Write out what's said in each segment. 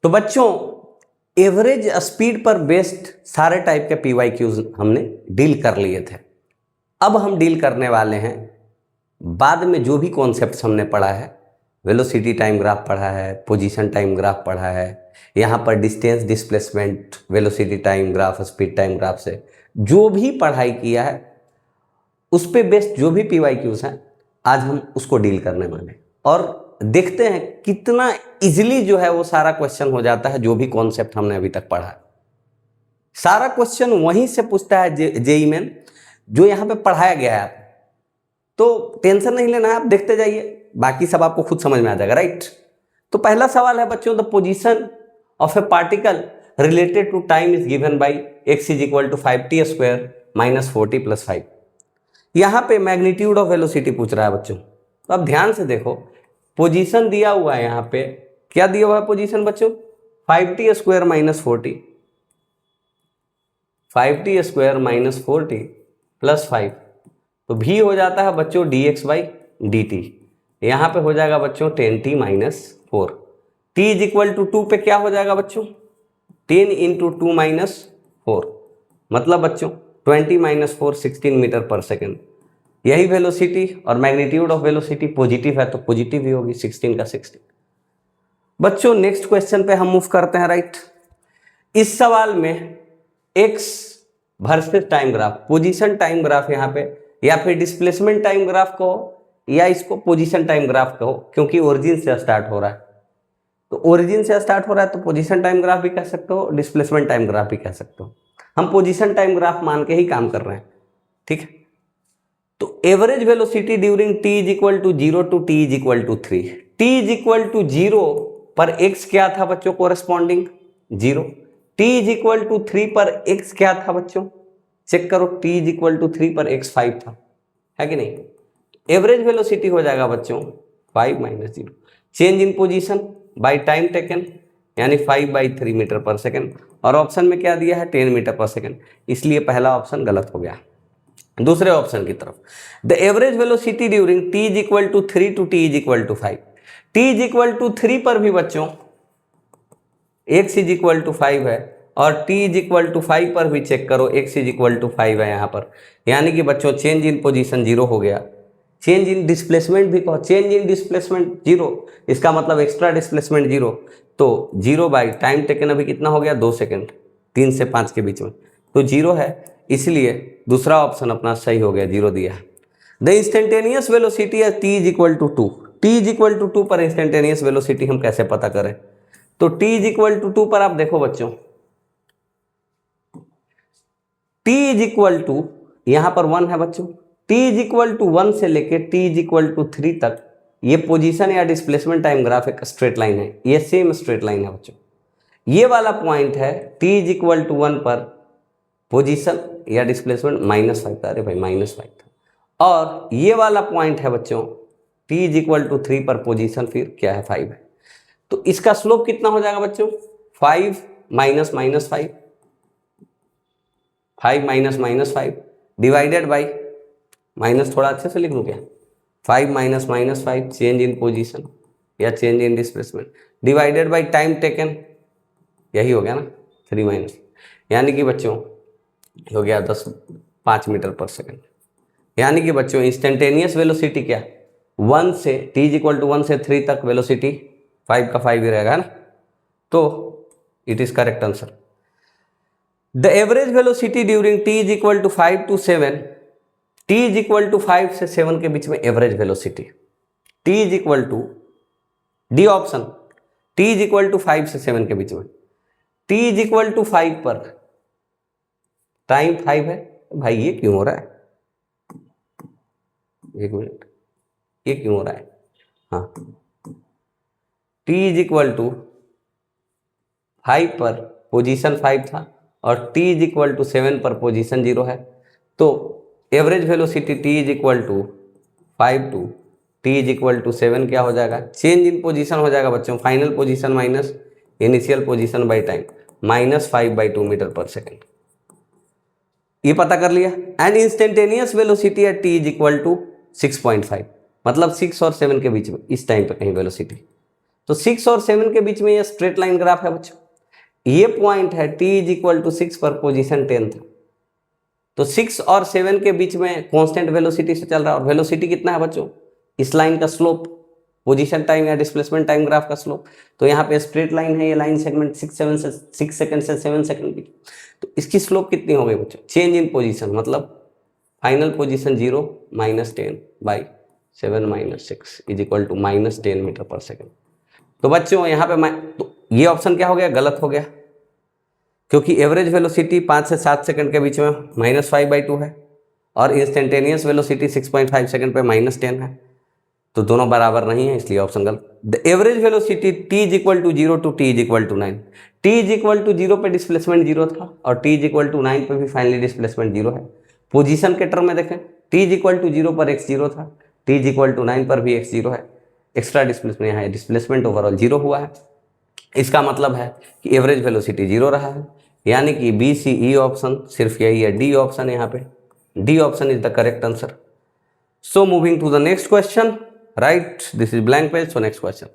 तो बच्चों average speed पर बेस्ड सारे टाइप के PYQs हमने डील कर लिए थे। अब हम डील करने वाले हैं बाद में जो भी कॉन्सेप्ट्स हमने पढ़ा है, वेलोसिटी टाइम ग्राफ पढ़ा है, पोजीशन टाइम ग्राफ पढ़ा है, यहाँ पर distance displacement velocity time graph speed time graph से जो भी पढ़ाई किया है उस पे बेस्ड जो भी PYQs हैं आज हम उसको डील करने वाले और देखते हैं कितना इजीली जो है वो सारा क्वेश्चन हो जाता है। जो भी कॉन्सेप्ट हमने अभी तक पढ़ा है सारा क्वेश्चन वहीं से पूछता है जेईई मेन जो यहाँ पे पढ़ाया गया है। तो टेंशन नहीं लेना है, आप देखते जाइए, बाकी सब आपको खुद समझ में आ जाएगा, राइट। तो पहला सवाल है बच्चों, the position of a particle related to time is given by x is equal to 5t² minus 4t plus 5। यहाँ पे मैग्नीट्यूड ऑफ वेलोसिटी पूछ रहा है बच्चों। तो आप ध्यान से देखो, पोजीशन दिया हुआ है, यहाँ पे क्या दिया हुआ है पोजीशन बच्चों, 5t² minus 4t, 5t² minus 4t plus 5। तो v हो जाता है बच्चों dx/dt, यहाँ पे हो जाएगा बच्चों 10t minus 4। t is equal to 2 पे क्या हो जाएगा बच्चों, 10 इंटू 2 माइनस 4, मतलब बच्चों 20 माइनस 4 16 मीटर पर सेकेंड। यही वेलोसिटी और मैग्नीट्यूड ऑफ वेलोसिटी पॉजिटिव है तो पॉजिटिव ही होगी, 16 का 16। बच्चों नेक्स्ट क्वेश्चन पे हम मूव करते हैं, राइट। इस सवाल में x versus time graph, position time graph यहाँ पे, या फिर डिस्प्लेसमेंट टाइम ग्राफ कहो या इसको पोजीशन टाइम ग्राफ कहो, क्योंकि ओरिजिन से स्टार्ट हो रहा है। तो ओरिजिन से स्टार्ट हो रहा है तो पोजीशन टाइम ग्राफ भी कह सकते हो, डिस्प्लेसमेंट टाइम ग्राफ भी कह सकते हो। हम पोजीशन टाइम ग्राफ मान के ही काम कर रहे हैं, ठीक है। तो average velocity during t is equal to 0 to t is equal to 3, t is equal to 0 पर x क्या था बच्चों, corresponding 0। t is equal to 3 पर x क्या था बच्चों, चेक करो, t इज इक्वल टू 3 पर x 5 था, है कि नहीं। एवरेज वेलोसिटी हो जाएगा बच्चों 5 minus 0, change in position by time taken यानी 5/3 मीटर पर सेकेंड, और ऑप्शन में क्या दिया है 10 मीटर पर सेकेंड, इसलिए पहला ऑप्शन गलत हो गया। दूसरे ऑप्शन की तरफ, the average velocity during t is equal to 3 to t is equal to 5, t is equal to 3 पर भी बच्चों x इज इक्वल टू 5 है और t इज इक्वल टू 5 पर भी चेक करो x इज इक्वल टू 5 है यहाँ पर, यानी कि बच्चों चेंज इन पोजीशन 0 हो गया। चेंज इन डिस्प्लेसमेंट भी कहो, चेंज इन डिस्प्लेसमेंट 0, इसका मतलब एक्स्ट्रा डिस्प्लेसमेंट 0, तो 0 बाई टाइम टेकन अभी कितना हो गया 2 सेकेंड, 3 से 5 के बीच में, तो 0 है, इसलिए दूसरा ऑप्शन अपना सही हो गया, 0 दिया। द इंस्टेंटेनियस वेलोसिटी है t is equal to 2, t is equal to 2 पर इंस्टेंटेनियस वेलोसिटी हम कैसे पता करें, तो t इज इक्वल टू 2 पर आप देखो बच्चों, t इज इक्वल टू यहां पर 1 है बच्चों, t इज इक्वल टू 1 से लेके t इज इक्वल टू 3 तक ये पोजीशन या डिस्प्लेसमेंट टाइम ग्राफ एक स्ट्रेट लाइन है, ये सेम स्ट्रेट लाइन है बच्चों। ये वाला पॉइंट है t इज इक्वल टू 1 पर पोजीशन या डिस्प्लेसमेंट -5 था, अरे भाई -5 था, और ये वाला पॉइंट है बच्चों t इज इक्वल टू 3 पर पोजीशन फिर क्या है 5 है। तो इसका स्लोप कितना हो जाएगा बच्चों, 5 minus -5, 5 minus -5 divided by, minus थोड़ा अच्छे से लिख लूँ क्या, 5 माइनस -5 चेंज इन पोजीशन या change in displacement divided by time taken, यही हो गया ना 3 माइनस, यानी कि बच्चों हो गया 5 मीटर पर सेकेंड। यानी कि बच्चों इंस्टेंटेनियस वेलोसिटी क्या, 1 से t इज इक्वल टू 1 से 3 तक वेलोसिटी 5 का 5 ही रहेगा ना, तो it is correct answer. The average velocity during t is equal to 5 to 7, t is equal to 5 से 7 के बीच में average velocity, t is equal to, D option, t is equal to 5 से 7 के बीच में, t इज इक्वल टू 5 पर time 5 है, भाई ये क्यों हो रहा है, एक मिनट, ये क्यों हो रहा है, हाँ, t इज इक्वल टू 5 पर पोजीशन 5 था और t इज इक्वल टू 7 पर पोजीशन 0 है, तो average velocity t is equal to 5 to t is equal to 7 क्या हो जाएगा, चेंज इन पोजीशन हो जाएगा बच्चों, final position minus initial position by time, -5/2 metre per second, ये पता कर लिया। एंड इंस्टेंटेनियस वेलोसिटी है t इज इक्वल टू 6.5, मतलब 6 और 7 के बीच में इस टाइम पे कहीं वेलोसिटी, तो 6 और 7 के बीच में ये स्ट्रेट लाइन ग्राफ है बच्चों। ये पॉइंट है t इज इक्वल टू 6 पर पोजीशन 10 था। तो 6 और 7 के बीच में कांस्टेंट वेलोसिटी से चल रहा है, और वेलोसिटी कितना है बच्चों, इस लाइन का स्लोप, पोजीशन टाइम या डिस्प्लेसमेंट टाइम ग्राफ का स्लोप। तो यहाँ पे स्ट्रेट लाइन है, ये लाइन सेगमेंट 6 सेकंड से 7 सेकंड की। तो इसकी स्लोप कितनी हो गई बच्चों, चेंज इन पोजीशन, मतलब फाइनल पोजीशन 0 -10 बाई 7 - 6 is equal to -10 metre per second. तो बच्चों यहाँ पे तो ये ऑप्शन क्या हो गया, गलत हो गया, क्योंकि एवरेज वेलोसिटी 5 से 7 सेकंड के बीच में -5/2 है, और इंस्टेंटेनियस वेलोसिटी 6.5 सेकंड पे -10 है। तो दोनों बराबर नहीं है, इसलिए ऑप्शन गलत। The average velocity t is equal to 0 to t is equal to 9। t is equal to 0 पे डिस्प्लेसमेंट 0 था, और t इज इक्वल टू 9 पे भी फाइनली डिस्प्लेसमेंट 0 है। पोजीशन के टर्म में देखें, t इज इक्वल टू 0 पर x 0 था, t इज इक्वल टू 9 पर भी x 0 है। एक्स्ट्रा डिस्प्लेसमेंट यहाँ है, डिस्प्लेसमेंट ओवरऑल 0 हुआ है। इसका मतलब है कि एवरेज वेलोसिटी 0 रहा है, यानी कि बी सी ई ऑप्शन सिर्फ यही है, डी ऑप्शन है यहाँ पे, D option is the correct answer. So moving to the next question, right, this is blank page. So next question,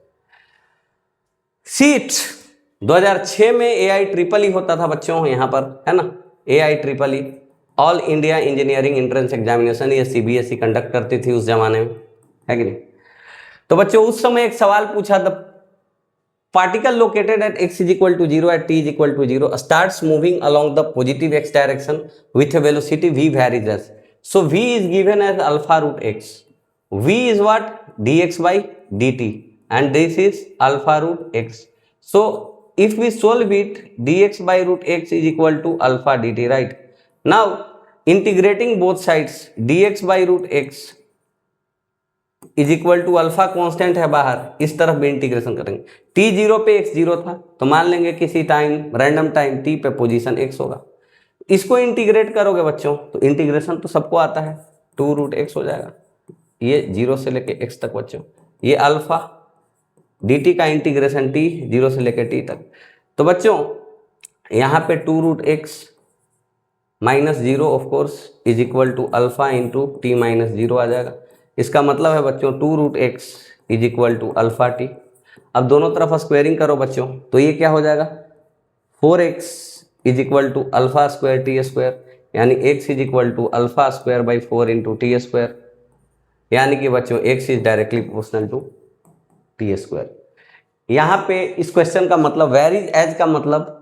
सीट 2006 में AI होता था बच्चों, यहाँ पर है ना, AI all India engineering entrance examination, ये CBSE कंडक्ट करती थी उस जमाने में, है कि नहीं। तो बच्चों उस समय एक सवाल पूछा, the particle located at x is equal to 0 at t is equal to 0 starts moving along the positive x direction with a velocity v varies as. So v is given as alpha root x. V is what? dx by dt, and this is alpha root x. So if we solve it, dx by root x is equal to alpha dt, right? Now integrating both sides, dx by root x is equal to alpha constant है बाहर, इस तरफ भी integration करेंगे। t 0 पे x 0 था, तो मान लेंगे किसी टाइम रैंडम टाइम t पे पोजीशन x होगा। इसको इंटीग्रेट करोगे बच्चों, तो इंटीग्रेशन तो सबको आता है, 2 रूट x हो जाएगा, ये 0 से लेके x तक बच्चों, ये अल्फा dt का इंटीग्रेशन t 0 से लेके t तक। तो बच्चों यहाँ पे 2 root x -0 of course is equal to alpha into t -0 आ जाएगा। इसका मतलब है बच्चों 2 root x is equal to alpha t. अब दोनों तरफ स्क्वायरिंग करो बच्चों, तो ये क्या हो जाएगा, 4x is equal to alpha square t square, यानी x is equal to alpha square by 4 into t square, यानी कि बच्चों x is directly proportional to t square. यहाँ पे इस क्वेश्चन का मतलब वेरीज एज का मतलब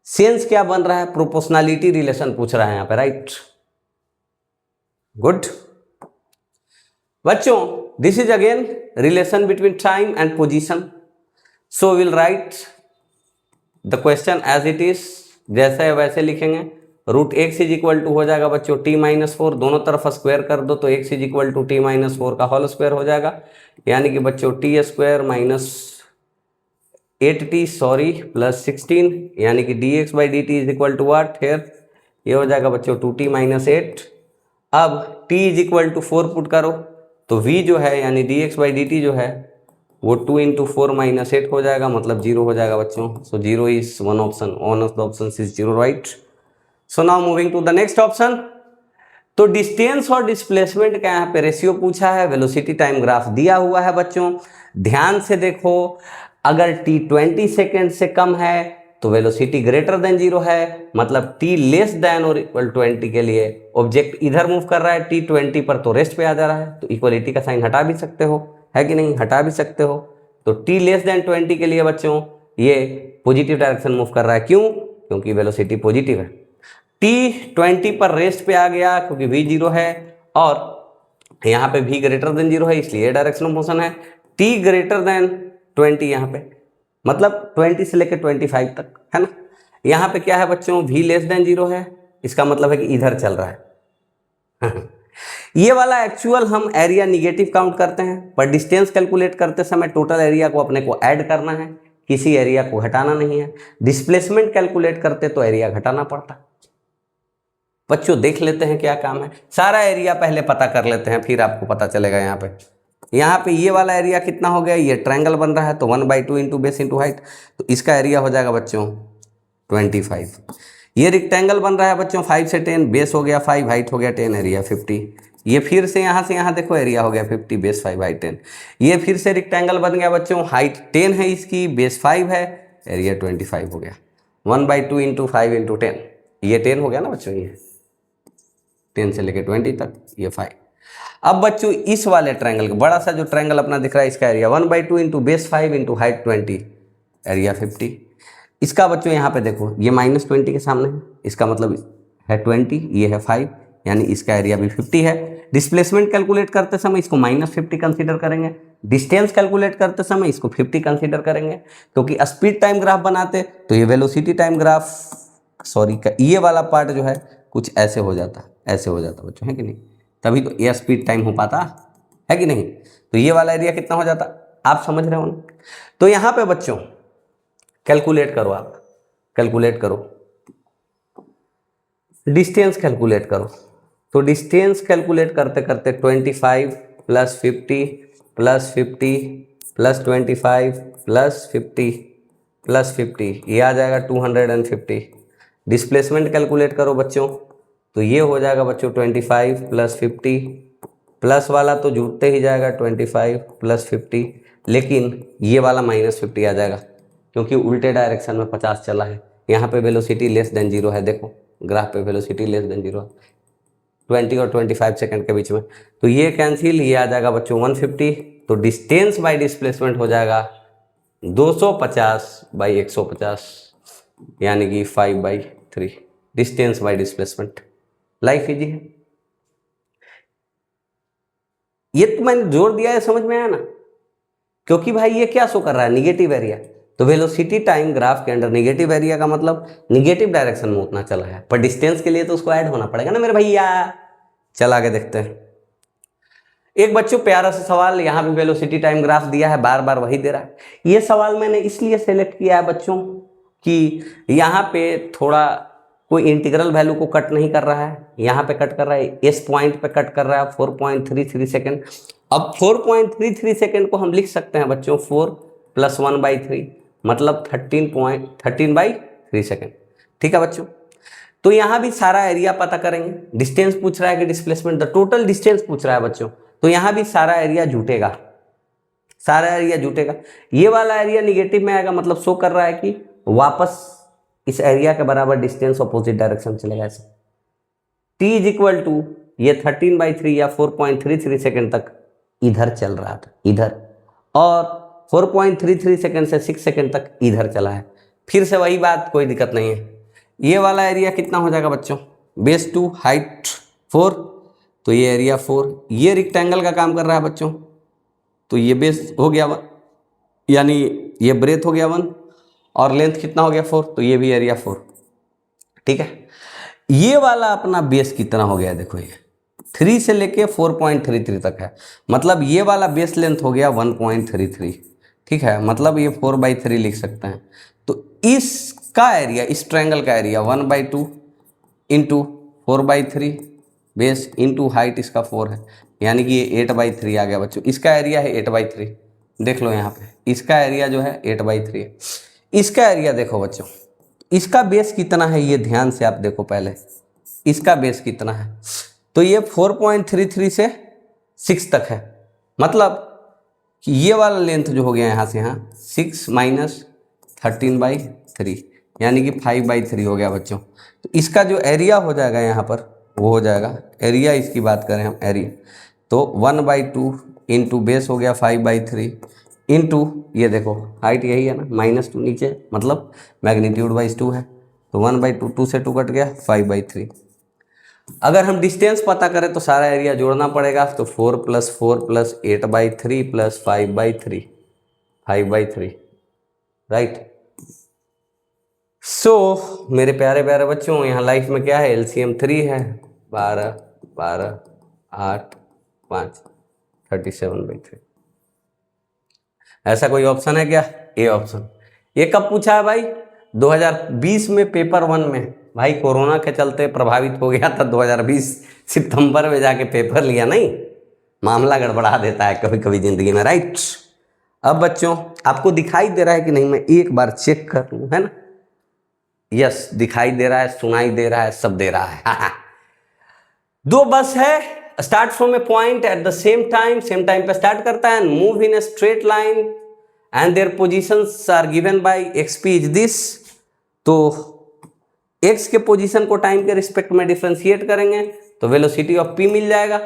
सेंस क्या बन रहा है, प्रोपोर्शनलिटी रिलेशन पूछ रहा है यहाँ पे, राइट, गुड बच्चों। This is again relation between time and position. So will write the question as it is, जैसे है वैसे लिखेंगे। Root x is equal to हो जाएगा बच्चों t -4, दोनों तरफ स्क्वायर कर दो तो x is equal to t -4 का होल स्क्वायर हो जाएगा, यानी कि बच्चों t square -8t sorry plus 16, यानी कि dx by dt is equal to what here, ये हो जाएगा बच्चों 2t -8। अब t is equal to 4 put करो, तो v जो है यानी dx बाई dt जो है वो 2 इंटू 4 -8 हो जाएगा, मतलब 0 हो जाएगा बच्चों। So 0 is one option, one of the option is 0, right. So now moving to the next option. तो डिस्टेंस और डिस्प्लेसमेंट का यहाँ पे रेशियो पूछा है, वेलोसिटी टाइम ग्राफ दिया हुआ है बच्चों। ध्यान से देखो, अगर t 20 सेकेंड से कम है तो वेलोसिटी ग्रेटर देन 0 है, मतलब t लेस देन और इक्वल 20 के लिए ऑब्जेक्ट इधर मूव कर रहा है, t 20 पर तो रेस्ट पे आ जा रहा है, तो इक्वलिटी का साइन हटा भी सकते हो, है कि नहीं, हटा भी सकते हो। तो t लेस देन 20 के लिए बच्चों ये पॉजिटिव डायरेक्शन मूव कर रहा है, क्यों, क्योंकि वेलोसिटी पॉजिटिव है। t 20 पर रेस्ट पे आ गया क्योंकि v 0 है, और यहाँ पे v ग्रेटर देन 0 है, इसलिए डायरेक्शन ऑफ मोशन है। t ग्रेटर देन 20 यहाँ पे मतलब 20 से लेकर 25 तक, है ना। यहाँ पे क्या है बच्चों, v लेस देन 0 है, इसका मतलब है कि इधर चल रहा है। ये वाला एक्चुअल हम एरिया निगेटिव काउंट करते हैं, पर डिस्टेंस कैलकुलेट करते समय टोटल एरिया को अपने को ऐड करना है, किसी एरिया को हटाना नहीं है। डिस्प्लेसमेंट कैलकुलेट करते तो एरिया घटाना पड़ता। बच्चों देख लेते हैं क्या काम है, सारा एरिया पहले पता कर लेते हैं, फिर आपको पता चलेगा। यहाँ पे ये वाला एरिया कितना हो गया, ये ट्रायंगल बन रहा है तो 1/2 इंटू बेस इंटू हाइट, तो इसका एरिया हो जाएगा बच्चों 25। ये रेक्टेंगल बन रहा है बच्चों 5 से 10, बेस हो गया 5, हाइट हो गया 10, एरिया 50। ये फिर से यहाँ देखो एरिया हो गया 50 बेस 5 हाइट 10। ये फिर से रेक्टेंगल बन गया बच्चों, हाइट 10 है इसकी, बेस 5 है, एरिया 25 हो गया। 1/2 इंटू 5 इंटू 10, ये 10 हो गया ना बच्चों, ये 10 से लेके 20 तक, ये 5। अब बच्चों इस वाले ट्रायंगल का बड़ा सा जो ट्रायंगल अपना दिख रहा है, इसका area 1/2 into base 5 into height 20, area 50। इसका बच्चों यहाँ पे देखो ये -20 के सामने है, इसका मतलब है 20, ये है 5, यानी इसका एरिया भी 50 है। डिस्प्लेसमेंट कैलकुलेट करते समय इसको -50 कंसीडर करेंगे, डिस्टेंस कैलकुलेट करते समय इसको 50 कंसीडर करेंगे, क्योंकि स्पीड टाइम ग्राफ बनाते तो ये वेलोसिटी टाइम ग्राफ, सॉरी ये वाला पार्ट जो है कुछ ऐसे हो जाता, ऐसे हो जाता बच्चों, है कि नहीं, तभी तो ये स्पीड टाइम हो पाता है कि नहीं। तो ये वाला एरिया कितना हो जाता, आप समझ रहे हो ना। तो यहाँ पे बच्चों कैलकुलेट करो, आप कैलकुलेट करो, डिस्टेंस कैलकुलेट करो। तो डिस्टेंस कैलकुलेट करते करते 25 plus 50 plus 50 plus 25 plus 50 plus 50, ये आ जाएगा 250। डिस्प्लेसमेंट कैलकुलेट करो बच्चों, तो ये हो जाएगा बच्चों 25 प्लस 50, प्लस वाला तो जुड़ते ही जाएगा 25 प्लस 50, लेकिन ये वाला -50 आ जाएगा, क्योंकि उल्टे डायरेक्शन में 50 चला है। यहाँ पे वेलोसिटी लेस देन 0 है, देखो ग्राफ पे वेलोसिटी लेस देन 0 है, 20 और 25 सेकंड के बीच में। तो ये कैंसिल, ये आ जाएगा बच्चों 150। तो डिस्टेंस बाय डिस्प्लेसमेंट हो जाएगा 250/150, यानी कि 5/3 distance by displacement. Life easy है, ये तो मैंने जोड़ दिया है, समझ में आया ना। क्योंकि भाई ये क्या शो कर रहा है, निगेटिव एरिया। तो वेलोसिटी टाइम ग्राफ के अंदर निगेटिव एरिया का मतलब निगेटिव डायरेक्शन में उतना चला है, पर डिस्टेंस के लिए तो उसको ऐड होना पड़ेगा ना मेरे भैया। चल आगे देखते हैं। एक बच्चों प्यारा सा सवाल, यहाँ भी वेलोसिटी टाइम ग्राफ दिया है, बार बार वही दे रहा है। ये सवाल मैंने इसलिए सेलेक्ट किया है बच्चों कि यहाँ पे थोड़ा कोई इंटीग्रल वैल्यू को कट नहीं कर रहा है, यहाँ पे कट कर रहा है, इस पॉइंट पे कट कर रहा है 4.33 सेकेंड। अब 4.33 सेकेंड को हम लिख सकते हैं बच्चों 4 + 1/3, मतलब 13.13/3 सेकेंड। ठीक है बच्चों, तो यहाँ भी सारा एरिया पता करेंगे। डिस्टेंस पूछ रहा है कि डिस्प्लेसमेंट, द टोटल डिस्टेंस पूछ रहा है बच्चों, तो यहाँ भी सारा एरिया जुटेगा, सारा एरिया जुटेगा। ये वाला एरिया निगेटिव में आएगा, मतलब शो कर रहा है कि वापस इस एरिया के बराबर डिस्टेंस अपोजिट डायरेक्शन चलेगा ऐसे। t = ये 13/3 या 4.33 सेकेंड तक इधर चल रहा था, इधर, और 4.33 सेकेंड से 6 सेकेंड तक इधर चला है। फिर से वही बात, कोई दिक्कत नहीं है। ये वाला एरिया कितना हो जाएगा बच्चों, बेस 2 हाइट 4, तो ये एरिया 4। ये रेक्टेंगल का काम कर रहा है बच्चों, तो ये बेस हो गया 1, यानी ये ब्रेथ हो गया 1, और लेंथ कितना हो गया 4, तो ये भी एरिया 4। ठीक है, ये वाला अपना बेस कितना हो गया, देखो ये 3 से लेके 4.33 तक है, मतलब ये वाला बेस लेंथ हो गया 1.33। ठीक है, मतलब ये 4/3 लिख सकते हैं। तो इसका एरिया, इस ट्रायंगल का area 1/2 into 4/3 base into height इसका 4 है, यानी कि ये 8/3 आ गया बच्चों। इसका एरिया है 8/3, देख लो यहाँ पे, इसका एरिया जो है 8/3 है। इसका एरिया देखो बच्चों, इसका बेस कितना है, ये ध्यान से आप देखो पहले, इसका बेस कितना है, तो ये 4.33 से 6 तक है, मतलब कि ये वाला लेंथ जो हो गया यहाँ से यहाँ 6 - 13/3, यानी कि 5/3 हो गया बच्चों। तो इसका जो एरिया हो जाएगा यहाँ पर, वो हो जाएगा एरिया, इसकी बात करें हम एरिया, तो 1/2 इंटू बेस हो गया 5/3 इंटू ये देखो हाइट यही है ना, -2 नीचे, मतलब मैग्नीट्यूड वाइज 2 है, तो 1/2, 2 से 2 कट गया 5/3। अगर हम डिस्टेंस पता करें तो सारा एरिया जोड़ना पड़ेगा, तो 4 + 4 + 8/3 + 5/3, 5/3, राइट। सो मेरे प्यारे प्यारे बच्चों, यहाँ लाइफ में क्या है, एलसीएम 3 है, 12 12 8 5 37/3। ऐसा कोई ऑप्शन है क्या, ए ऑप्शन। ये कब पूछा है भाई, 2020 में पेपर 1 में। भाई कोरोना के चलते प्रभावित हो गया था, 2020 सितंबर में जाके पेपर लिया, नहीं मामला गड़बड़ा देता है कभी कभी जिंदगी में, राइट। अब बच्चों आपको दिखाई दे रहा है कि नहीं, मैं एक बार चेक कर लूँ, है ना। यस, दिखाई दे रहा है, सुनाई दे रहा है, सब दे रहा है। 2 बस है, start from a point at the same time पे स्टार्ट करता है, move in a straight line and there positions are given by XP is this. तो एक्स के पोजीशन को टाइम के रिस्पेक्ट में डिफरेंशिएट करेंगे तो वेलोसिटी ऑफ पी मिल जाएगा।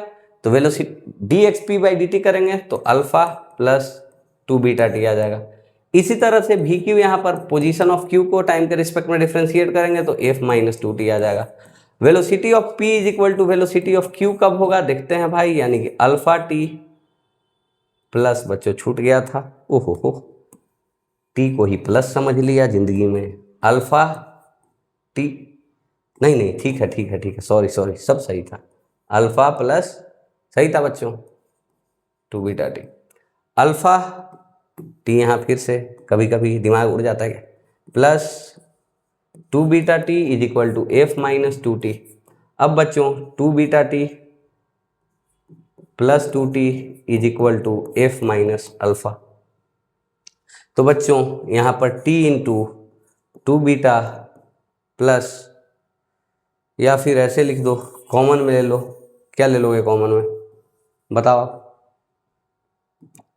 तो velocity D X P by D T करेंगे तो अल्फा प्लस 2 बीटा टी आ जाएगा। इसी तरह से वी क्यू यहाँ पर पोजीशन ऑफ क्यू को टाइम के रिस्पेक्ट में डिफरेंशिएट करेंगे तो एफ माइनस 2 टी आ जाएगा। Velocity of P is equal to velocity of Q कब होगा देखते हैं भाई, यानी कि अल्फा टी प्लस, बच्चों छूट गया था, ओहो टी को ही प्लस समझ लिया जिंदगी में, अल्फा टी नहीं ठीक है सॉरी सब सही था, अल्फा प्लस सही था बच्चों 2 बीटा टी, अल्फा टी यहाँ फिर से कभी कभी दिमाग उड़ जाता है क्या, plus 2 beta T is equal to F minus 2 T. अब बच्चों 2 beta T plus 2 T is equal to F minus alpha. तो बच्चों यहाँ पर टी इंटू 2 बीटा प्लस, या फिर ऐसे लिख दो, कॉमन में ले लो, क्या ले लोगे कॉमन में बताओ,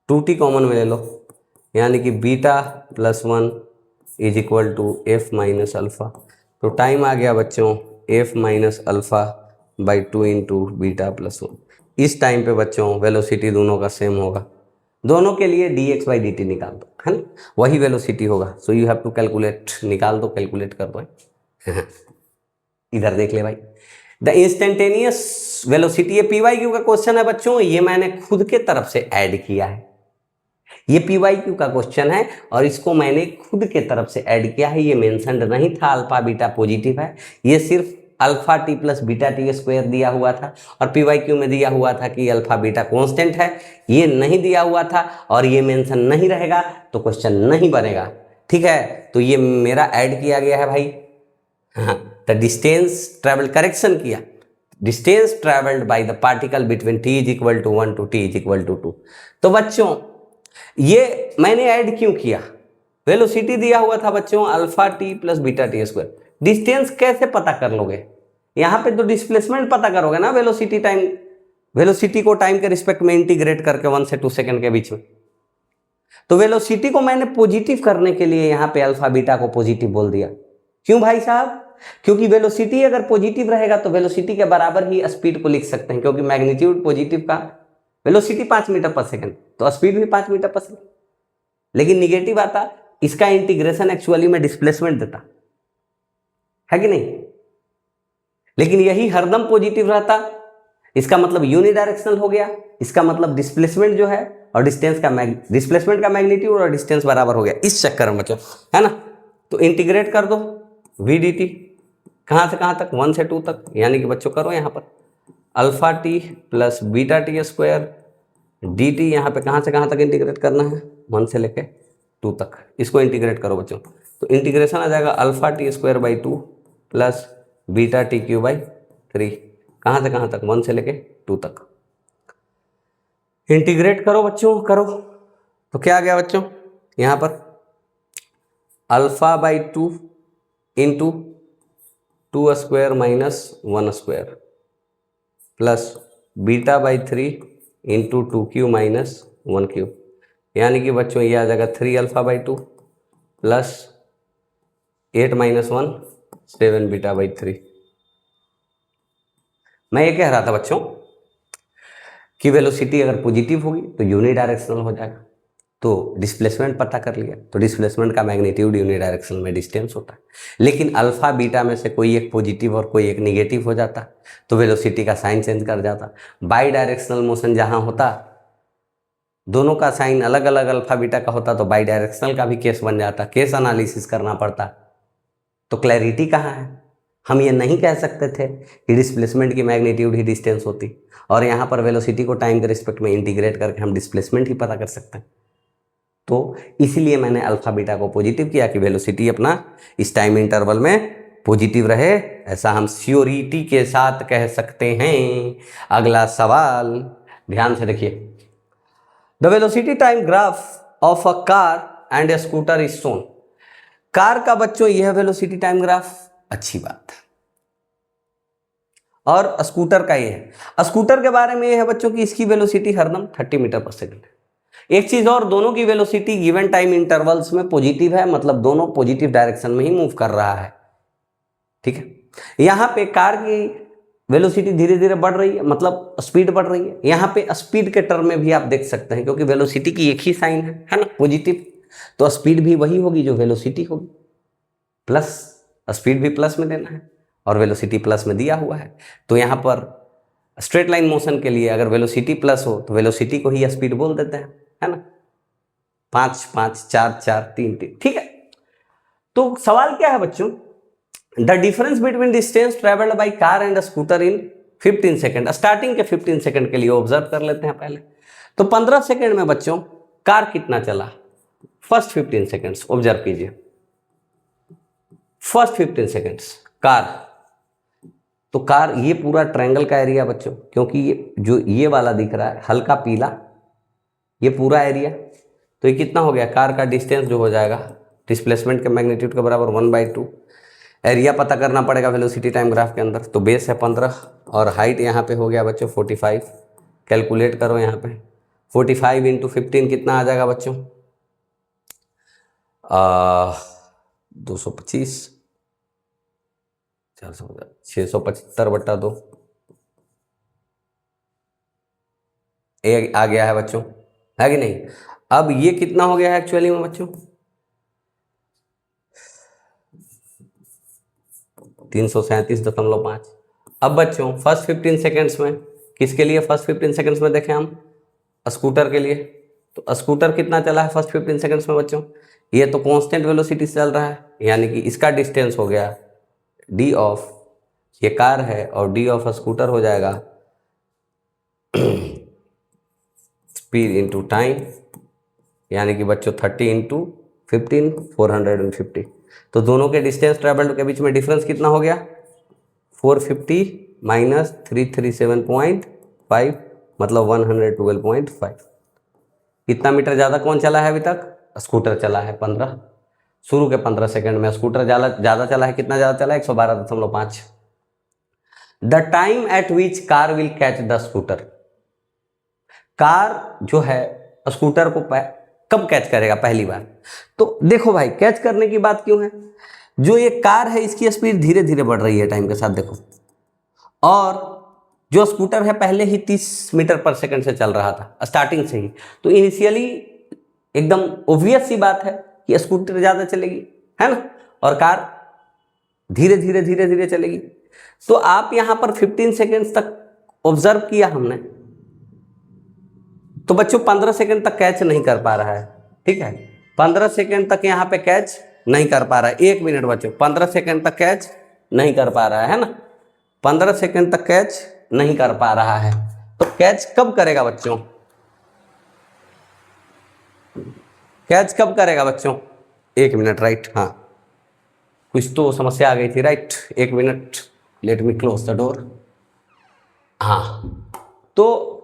2t कॉमन में ले लो, यानी कि beta plus 1 is equal to F minus alpha. तो टाइम आ गया बच्चों F minus alpha by 2 into beta plus 1। इस टाइम पे बच्चों वेलोसिटी दोनों का सेम होगा, दोनों के लिए D X by D T निकाल दो, है ना, वही वेलोसिटी होगा। So you have to calculate, निकाल दो, कैलकुलेट कर दो इधर देख ले भाई, द इंस्टेंटेनियस वेलोसिटी, ये पी वाई क्यू का क्वेश्चन है बच्चों, ये मैंने खुद के तरफ से ऐड किया है, ये पी वाई क्यू का क्वेश्चन है और इसको मैंने खुद के तरफ से ऐड किया है, ये मेंशन्ड नहीं था अल्फा बीटा पॉजिटिव है, ये सिर्फ alpha T plus beta T square दिया हुआ था और पी वाई क्यू में दिया हुआ था कि अल्फा बीटा कांस्टेंट है, ये नहीं दिया हुआ था और ये मेंशन नहीं रहेगा तो क्वेश्चन नहीं बनेगा, ठीक है। तो ये मेरा ऐड किया गया है भाई, हाँ, द डिस्टेंस ट्रेवल, करेक्शन किया, distance travelled by the particle between T is equal to 1 to T is equal to 2। तो बच्चों ये मैंने ऐड क्यों किया, वेलोसिटी दिया हुआ था बच्चों alpha T plus beta T square, distance कैसे पता कर लोगे, यहाँ पे तो डिस्प्लेसमेंट पता करोगे ना, वेलोसिटी टाइम, वेलोसिटी को टाइम के रिस्पेक्ट में इंटीग्रेट करके 1 से 2 सेकंड के बीच में। तो वेलोसिटी को मैंने पॉजिटिव करने के लिए यहाँ पे अल्फा बीटा को पॉजिटिव बोल दिया, क्यों भाई साहब, क्योंकि वेलोसिटी अगर पॉजिटिव रहेगा तो वेलोसिटी के बराबर ही स्पीड को लिख सकते हैं, क्योंकि मैग्नीट्यूड पॉजिटिव का, वेलोसिटी 5 मीटर पर सेकंड तो स्पीड भी 5 मीटर पर सेकंड, लेकिन निगेटिव आता, इसका इंटीग्रेशन एक्चुअली में डिस्प्लेसमेंट देता है कि नहीं, लेकिन यही हरदम पॉजिटिव रहता, इसका मतलब यूनिडायरेक्शनल हो गया, इसका मतलब डिस्प्लेसमेंट जो है और डिस्टेंस का डिस्प्लेसमेंट का मैग्नीट्यूड और डिस्टेंस बराबर हो गया, इस चक्कर में बच्चों, है ना। तो इंटीग्रेट कर दो वी डी टी, कहाँ से कहाँ तक, 1 से 2 तक, यानी कि बच्चों करो यहाँ पर alpha T plus beta T square D T, यहाँ पे कहाँ से कहाँ तक इंटीग्रेट करना है, 1 से लेके 2 तक, इसको इंटीग्रेट करो बच्चों। तो इंटीग्रेशन आ जाएगा alpha T square by 2 plus beta T Q by 3, कहाँ से कहाँ तक, 1 से लेके 2 तक, इंटीग्रेट करो बच्चों, करो। तो क्या आ गया बच्चों यहाँ पर alpha by 2 into 2 square minus 1 square plus beta by 3 into 2 Q minus 1 Q, यानी कि बच्चों ये आ जाएगा 3 alpha by 2 plus 8 minus 1 7 beta by 3। मैं ये कह रहा था बच्चों कि वेलोसिटी अगर पॉजिटिव होगी तो यूनिडायरेक्शनल हो जाएगा, तो डिस्प्लेसमेंट पता कर लिया, तो डिस्प्लेसमेंट का मैग्नीट्यूड यूनिडायरेक्शनल में डिस्टेंस होता है, लेकिन अल्फा बीटा में से कोई एक पॉजिटिव और कोई एक निगेटिव हो जाता तो वेलोसिटी का साइन चेंज कर जाता। बाई डायरेक्शनल मोशन जहाँ होता, दोनों का साइन अलग अलग अल्फा बीटा का होता तो बाई डायरेक्शनल का भी केस बन जाता, केस एनालिसिस करना पड़ता। तो क्लैरिटी कहाँ है, हम ये नहीं कह सकते थे कि डिस्प्लेसमेंट की मैग्नीट्यूड ही डिस्टेंस होती, और यहाँ पर वेलोसिटी को टाइम के रिस्पेक्ट में इंटीग्रेट करके हम डिस्प्लेसमेंट ही पता कर सकते हैं। तो इसीलिए मैंने अल्फा बीटा को पॉजिटिव किया कि वेलोसिटी अपना इस टाइम इंटरवल में पॉजिटिव रहे, ऐसा हम श्योरिटी के साथ कह सकते हैं। अगला सवाल ध्यान से देखिए, the velocity time graph of a car and A scooter is shown. Car का बच्चों यह वेलोसिटी टाइम ग्राफ, अच्छी बात है, और स्कूटर का ये है। स्कूटर के बारे में ये है बच्चों की इसकी वेलोसिटी हरदम 30 मीटर पर सेकंड है। एक चीज और, दोनों की वेलोसिटी गिवन टाइम इंटरवल्स में पॉजिटिव है, मतलब दोनों पॉजिटिव डायरेक्शन में ही मूव कर रहा है, ठीक है। यहां पे कार की वेलोसिटी धीरे धीरे बढ़ रही है, मतलब स्पीड बढ़ रही है। यहां पे स्पीड के टर्म में भी आप देख सकते हैं, क्योंकि वेलोसिटी की एक ही साइन है ना, पॉजिटिव, तो स्पीड भी वही होगी जो वेलोसिटी होगी, प्लस स्पीड भी प्लस में देना है और वेलोसिटी प्लस में दिया हुआ है। तो यहां पर स्ट्रेट लाइन मोशन के लिए अगर वेलोसिटी प्लस हो तो वेलोसिटी को ही स्पीड बोल देते हैं, है ना, 5 5 4 4 3 3, ठीक है। तो सवाल क्या है बच्चों, the difference between distance travelled by car and scooter in 15 second. Starting के 15 सेकेंड के लिए ऑब्जर्व कर लेते हैं पहले। तो 15 सेकेंड में बच्चों कार कितना चला, फर्स्ट 15 सेकेंड्स ऑब्जर्व कीजिए। फर्स्ट 15 सेकेंड्स कार, तो कार ये पूरा ट्रायंगल का एरिया बच्चों, क्योंकि ये जो ये वाला दिख रहा है हल्का पीला, ये पूरा एरिया, तो ये कितना हो गया, कार का डिस्टेंस जो हो जाएगा डिस्प्लेसमेंट के मैग्नीट्यूड के बराबर 1/2। एरिया पता करना पड़ेगा वेलोसिटी टाइम ग्राफ के अंदर, तो बेस है 15 और हाइट यहाँ पे हो गया बच्चों 45। कैलकुलेट करो यहाँ पे 45 इंटू 15 कितना आ जाएगा बच्चों, 225, 675/2 आ गया है बच्चों, है कि नहीं। अब ये कितना हो गया है एक्चुअली में बच्चों, 337.5। अब बच्चों फर्स्ट 15 सेकेंड्स में किसके लिए, फर्स्ट 15 सेकेंड्स में देखें हम स्कूटर के लिए, तो स्कूटर कितना चला है फर्स्ट 15 सेकेंड्स में बच्चों, ये तो कांस्टेंट वेलोसिटी से चल रहा है, यानी कि इसका डिस्टेंस हो गया डी ऑफ, ये कार है और डी ऑफ स्कूटर हो जाएगा स्पीड इंटू टाइम, यानी कि बच्चों 30 इंटू 15 450। तो दोनों के डिस्टेंस ट्रेवल्ड के बीच में डिफरेंस कितना हो गया, 450 माइनस 337.5 मतलब 112.5। कितना मीटर ज़्यादा कौन चला है अभी तक, स्कूटर चला है 15, शुरू के 15 सेकंड में स्कूटर ज़्यादा चला है, कितना ज़्यादा चला है 112.5। The time eight which car will catch the scooter, car जो है स्कूटर को कब कैच करेगा पहली बार, तो देखो भाई कैच करने की बात क्यों है, जो ये कार है इसकी स्पीड धीरे धीरे बढ़ रही है टाइम के साथ देखो, और जो स्कूटर है पहले ही 30 मीटर पर सेकंड से चल रहा था स्टार्टिंग से ही, तो इनिशियली एकदम ऑब्वियस सी बात है कि स्कूटर ज़्यादा चलेगी, है ना, और कार धीरे धीरे धीरे धीरे चलेगी। तो आप यहां पर 15 सेकेंड्स तक ऑब्जर्व किया हमने, तो बच्चों 15 सेकेंड तक कैच नहीं कर पा रहा है, ठीक है, 15 सेकेंड तक यहाँ पे कैच नहीं कर पा रहा है, 1 मिनट बच्चों 15 सेकेंड तक कैच नहीं कर पा रहा है ना, 15 सेकेंड तक कैच नहीं कर पा रहा है, तो कैच कब करेगा बच्चों, कैच कब करेगा बच्चों, 1 मिनट राइट, हाँ कुछ तो समस्या आ गई थी right, 1 minute, let me close the door. हाँ तो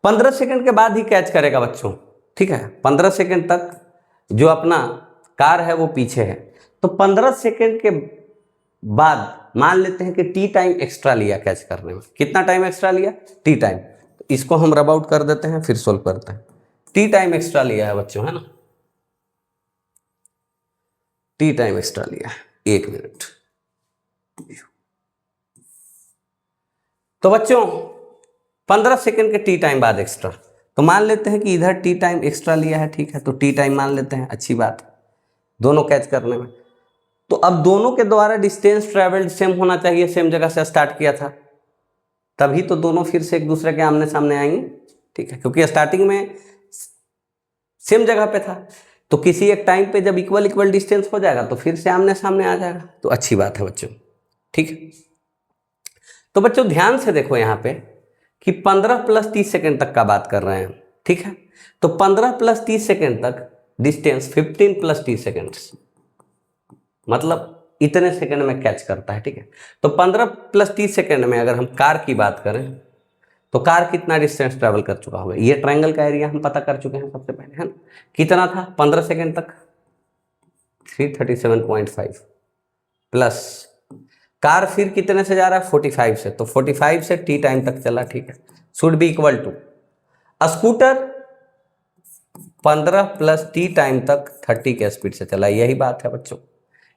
15 सेकंड के बाद ही कैच करेगा बच्चों, ठीक है, 15 सेकंड तक जो अपना कार है वो पीछे है, तो 15 सेकंड के बाद मान लेते हैं कि टी टाइम एक्स्ट्रा लिया कैच करने में, कितना टाइम एक्स्ट्रा लिया, टी टाइम, तो इसको हम रब आउट कर देते हैं फिर सोल्व करते हैं। टी टाइम एक्स्ट्रा लिया है बच्चों, है ना, टी टाइम एक्स्ट्रा लिया है 1 मिनट। तो बच्चों 15 सेकंड के टी टाइम बाद एक्स्ट्रा, तो मान लेते हैं कि इधर टी टाइम एक्स्ट्रा लिया है, ठीक है, तो टी टाइम मान लेते हैं, अच्छी बात है दोनों कैच करने में। तो अब दोनों के द्वारा डिस्टेंस ट्रेवल्ड सेम होना चाहिए, सेम जगह से स्टार्ट किया था, तभी तो दोनों फिर से एक दूसरे के आमने सामने आएंगे, ठीक है, क्योंकि स्टार्टिंग में सेम जगह पे था, तो किसी एक टाइम पे जब इक्वल डिस्टेंस हो जाएगा तो फिर से आमने सामने आ जाएगा, तो अच्छी बात है बच्चों, ठीक है। तो बच्चों ध्यान से देखो यहाँ पे कि 15 + 30 सेकेंड तक का बात कर रहे हैं, ठीक है, तो 15 + 30 सेकेंड तक डिस्टेंस 15 + 30 सेकेंड, मतलब इतने सेकंड में कैच करता है, ठीक है। तो 15 + 30 सेकंड में अगर हम कार की बात करें तो कार कितना डिस्टेंस ट्रैवल कर चुका होगा, ये ट्रायंगल का एरिया हम पता कर चुके हैं सबसे पहले, है ना, कितना था 15 सेकंड तक 337.5 प्लस कार फिर कितने से जा रहा है 45 से, तो 45 से t टाइम तक चला, ठीक है, should be equal to scooter 15 plus t time तक 30 के स्पीड से चला। यही बात है बच्चों,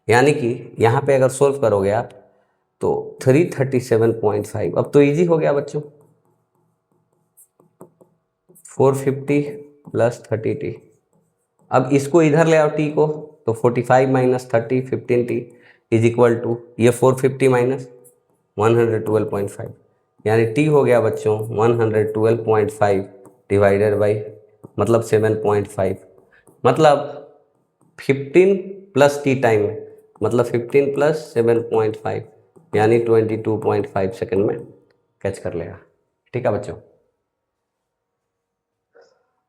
यानी कि यहाँ पे अगर सोल्व करोगे आप तो 337.5, अब तो इजी हो गया बच्चों, 450 प्लस 30t। अब इसको इधर ले आओ t को, तो 45 minus 30 15t is equal to ये 450 माइनस 112.5, यानी t हो गया बच्चों 112.5 डिवाइडेड बाई मतलब 7.5, मतलब 15 प्लस t टाइम है, मतलब 15 प्लस 7.5 यानी 22.5 सेकेंड में कैच कर लेगा। ठीक है बच्चों,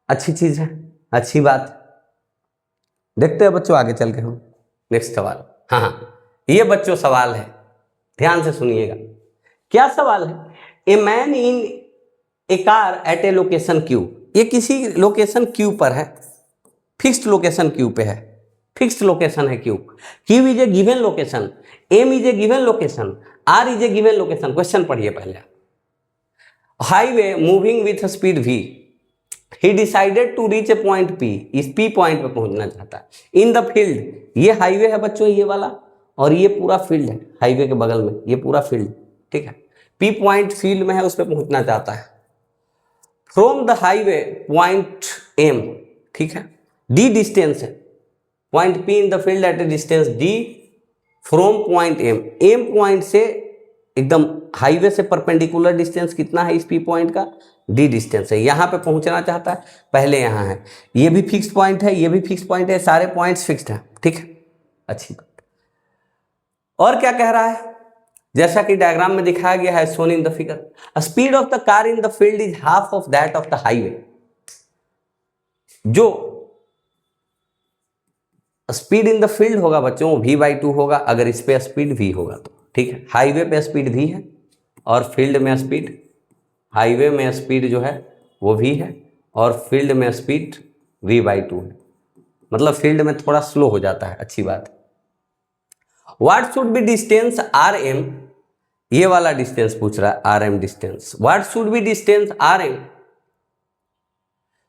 अच्छी चीज़ है, अच्छी बात। देखते हैं बच्चों आगे चल के हम नेक्स्ट सवाल। हाँ, ये बच्चों सवाल है, ध्यान से सुनिएगा। क्या सवाल है? A man in A car eight A location Q, ये किसी लोकेशन क्यू पर है, फिक्स्ड लोकेशन क्यू पे है, फिक्स्ड लोकेशन है Q. Q is a given location, M is a given location, R is a given location. Question पढ़िए पहले। Highway moving with speed V, he decided to reach a point P, इस P point पे पहुंचना चाहता है। In the field, ये highway है बच्चों ये वाला, और ये पूरा फील्ड है हाईवे के बगल में, ये पूरा फील्ड, ठीक है। पी पॉइंट फील्ड में है, उस पर पहुंचना चाहता है। From the highway point M, ठीक है, डी डिस्टेंस है, point P in the field at a distance D from point M, M point से एकदम हाईवे से परपेंडिकुलर डिस्टेंस कितना है इस पी पॉइंट का, डी डिस्टेंस है। यहां पे पहुंचना चाहता है, पहले यहां है, ये भी फिक्स पॉइंट है, ये भी फिक्स पॉइंट है, सारे पॉइंट्स फिक्स्ड हैं, ठीक है, अच्छी बात। और क्या कह रहा है, जैसा कि डायग्राम में दिखाया गया है, shown in the figure, speed of the car in the field is half of that of the highway. जो स्पीड इन द फील्ड होगा बच्चों v/2 होगा, अगर इस पे स्पीड v होगा तो, ठीक है। हाईवे पे स्पीड v है और फील्ड में स्पीड, हाईवे में स्पीड जो है वो v है और फील्ड में स्पीड v/2 है, मतलब फील्ड में थोड़ा स्लो हो जाता है, अच्छी बात है। What should be distance rm, ये वाला डिस्टेंस पूछ रहा है, rm distance. What should be distance rm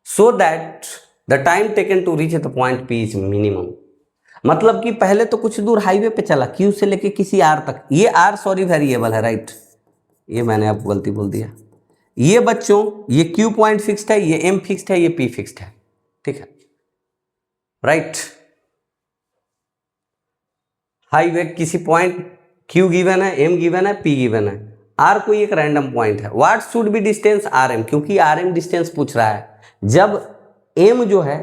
so that the time taken to reach the point p is minimum. मतलब कि पहले तो कुछ दूर हाईवे पे चला, क्यू से लेके किसी आर तक, ये आर सॉरी वेरिएबल है, राइट, ये मैंने आपको गलती बोल दिया। ये बच्चों ये क्यू पॉइंट फिक्स्ड है, ये एम फिक्स्ड है, ये पी फिक्स्ड है, ठीक है, राइट। हाईवे किसी पॉइंट क्यू गिवन है, एम गिवन है, पी गिवन है, आर कोई एक रैंडम पॉइंट है। What should be distance R M, क्योंकि आर एम डिस्टेंस पूछ रहा है, जब एम जो है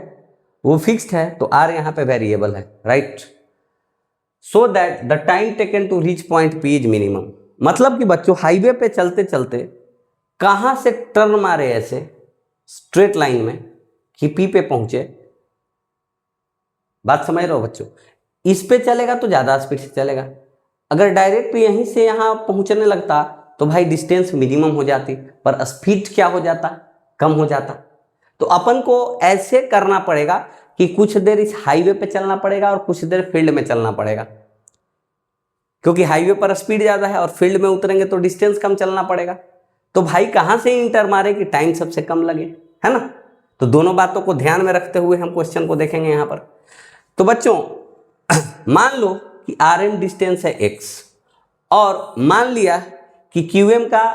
वो फिक्स्ड है तो आर यहां पे वेरिएबल है, right. So that the time taken to reach point P is minimum, मतलब कि बच्चों हाईवे पे चलते चलते कहां से टर्न मारे ऐसे स्ट्रेट लाइन में कि पी पे पहुंचे, बात समझ रहे हो बच्चों। इस पे चलेगा तो ज्यादा स्पीड से चलेगा, अगर डायरेक्ट यहीं से यहां पहुंचने लगता तो भाई डिस्टेंस मिनिमम हो जाती, पर स्पीड क्या हो जाता, कम हो जाता। तो अपन को ऐसे करना पड़ेगा कि कुछ देर इस हाईवे पे चलना पड़ेगा और कुछ देर फील्ड में चलना पड़ेगा, क्योंकि हाईवे पर स्पीड ज्यादा है और फील्ड में उतरेंगे तो डिस्टेंस कम चलना पड़ेगा। तो भाई कहां से इंटर मारे कि टाइम सबसे कम लगे, है ना। तो दोनों बातों को ध्यान में रखते हुए हम क्वेश्चन को देखेंगे यहां पर। तो बच्चों मान लो कि आर एम डिस्टेंस है x, और मान लिया कि क्यू एम का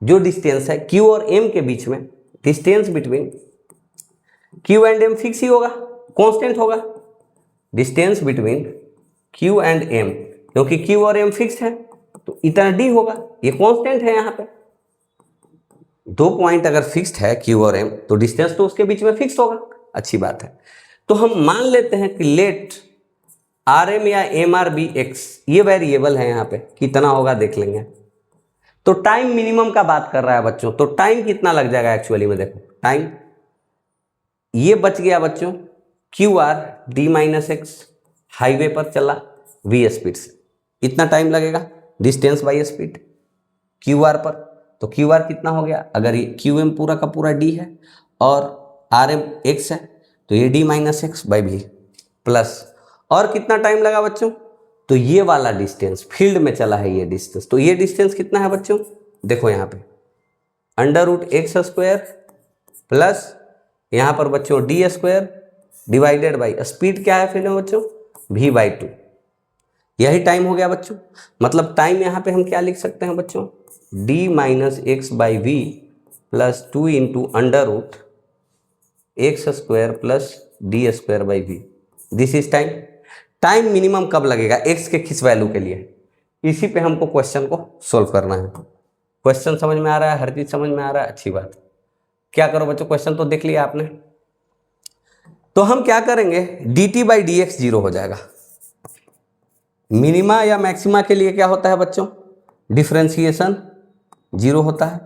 जो डिस्टेंस है क्यू और एम के बीच में, distance between Q and M fix ही होगा, कांस्टेंट होगा, distance between Q and M, क्योंकि क्यू और एम फिक्स है तो इतना डी होगा, ये कांस्टेंट है। यहां पे दो पॉइंट अगर फिक्स्ड है क्यू और एम तो डिस्टेंस तो उसके बीच में फिक्स होगा, अच्छी बात है। तो हम मान लेते हैं कि लेट आर एम या एम आर बी एक्स, ये वेरिएबल है, यहाँ पे कितना होगा देख लेंगे। तो टाइम मिनिमम का बात कर रहा है बच्चों, तो टाइम कितना लग जाएगा एक्चुअली में, देखो टाइम ये बच गया बच्चों Q R D minus x, highway पर चला वी स्पीड से, इतना टाइम लगेगा distance by speed Q R पर। तो क्यू आर कितना हो गया, अगर ये क्यू एम पूरा का पूरा डी है और आर एम एक्स है तो ये D minus X by V plus, और कितना टाइम लगा बच्चों, तो तो ये वाला डिस्टेंस फील्ड में चला है ये डिस्टेंस, तो ये डिस्टेंस कितना है बच्चों, देखो यहाँ पे under root X square plus यहाँ पर बच्चों D square divided by speed क्या है फील्ड में बच्चों, v बाई 2। यही टाइम हो गया बच्चों, मतलब टाइम यहाँ पे हम क्या लिख सकते हैं बच्चों, d minus X by V plus 2 into under root X square plus D square by V. This is time. Time minimum कब लगेगा x के किस वैल्यू के लिए, इसी पे हमको क्वेश्चन को सोल्व करना है। क्वेश्चन समझ में आ रहा है, हर चीज समझ में आ रहा है, अच्छी बात। क्या करो बच्चों, क्वेश्चन तो देख लिया आपने, तो हम क्या करेंगे dt by D x zero हो जाएगा। मिनिमा या मैक्सिमा के लिए क्या होता है बच्चों, डिफ्रेंसिएशन जीरो होता है,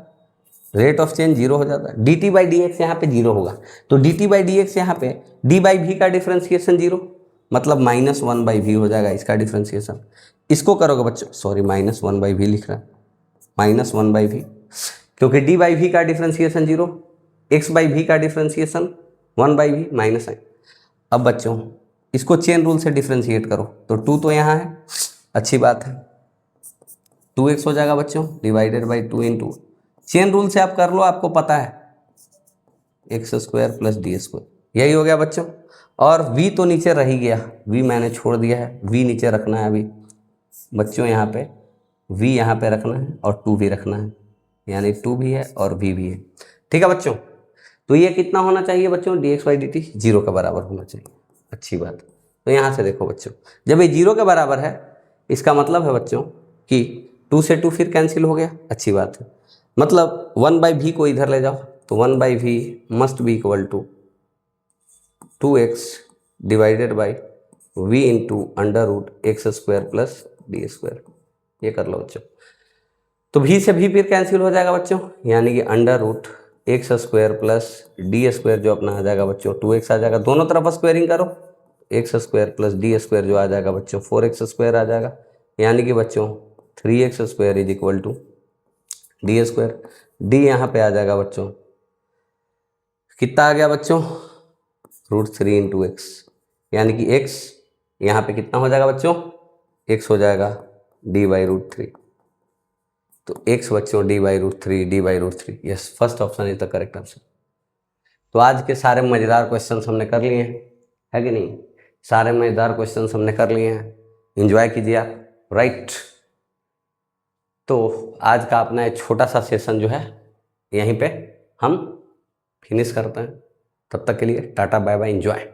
रेट ऑफ चेंज जीरो हो जाता है। dt बाई डी एक्स यहाँ पे जीरो होगा, तो dt बाई डी एक्स यहाँ पे d बाई वी का डिफ्रेंसिएशन जीरो, मतलब माइनस वन बाई वी हो जाएगा इसका डिफ्रेंसिएशन। इसको करोगे बच्चों, sorry minus one by V लिख रहा है, माइनस वन बाई वी, क्योंकि d बाई वी का differentiation zero, x by V का differentiation one by V minus है। अब बच्चों इसको चेन रूल से डिफ्रेंशिएट करो, तो टू तो यहाँ है, अच्छी बात है, 2x हो जाएगा बच्चों divided by 2 into, chain rule से आप कर लो, आपको पता है x square plus D square, यही हो गया बच्चों। और v तो नीचे रह ही गया, v मैंने छोड़ दिया है, v नीचे रखना है अभी बच्चों, यहाँ पे v यहाँ पे रखना है और 2 भी रखना है, यानी 2 भी है और v भी है, ठीक है बच्चों। तो ये कितना होना चाहिए बच्चों, dx बाई dt जीरो के बराबर होना चाहिए, अच्छी बात। तो यहाँ से देखो बच्चों, जब ये जीरो के बराबर है इसका मतलब है बच्चों कि 2 से 2 फिर कैंसिल हो गया, अच्छी बात है, मतलब 1 बाई वी को इधर ले जाओ, तो 1 by V must be equal to 2x divided by v into under root X square plus D square, ये कर लो बच्चों। तो v से v फिर कैंसिल हो जाएगा बच्चों, यानी कि under root X square plus D square जो अपना आ जाएगा बच्चों 2x आ जाएगा, दोनों तरफ स्क्वायरिंग करो, x square plus D square जो आ जाएगा बच्चों 4x स्क्वायर आ जाएगा, यानी कि बच्चों 3x square is equal to D square. D यहाँ पे आ जाएगा बच्चों, कितना आ गया बच्चों, √3 इंटू एक्स, यानी कि x यहाँ पे कितना हो जाएगा बच्चों, x हो जाएगा d बाई √3, तो x बच्चों d by √3, yes, first option is the correct answer. तो आज के सारे मज़ेदार क्वेश्चन हमने कर लिए हैं, है कि नहीं, सारे मज़ेदार क्वेश्चन हमने कर लिए हैं, एंजॉय कीजिए आप, राइट। तो आज का अपना एक छोटा सा सेशन जो है यहीं पे हम फिनिश करते हैं, तब तक के लिए टाटा बाय बाय, एंजॉय।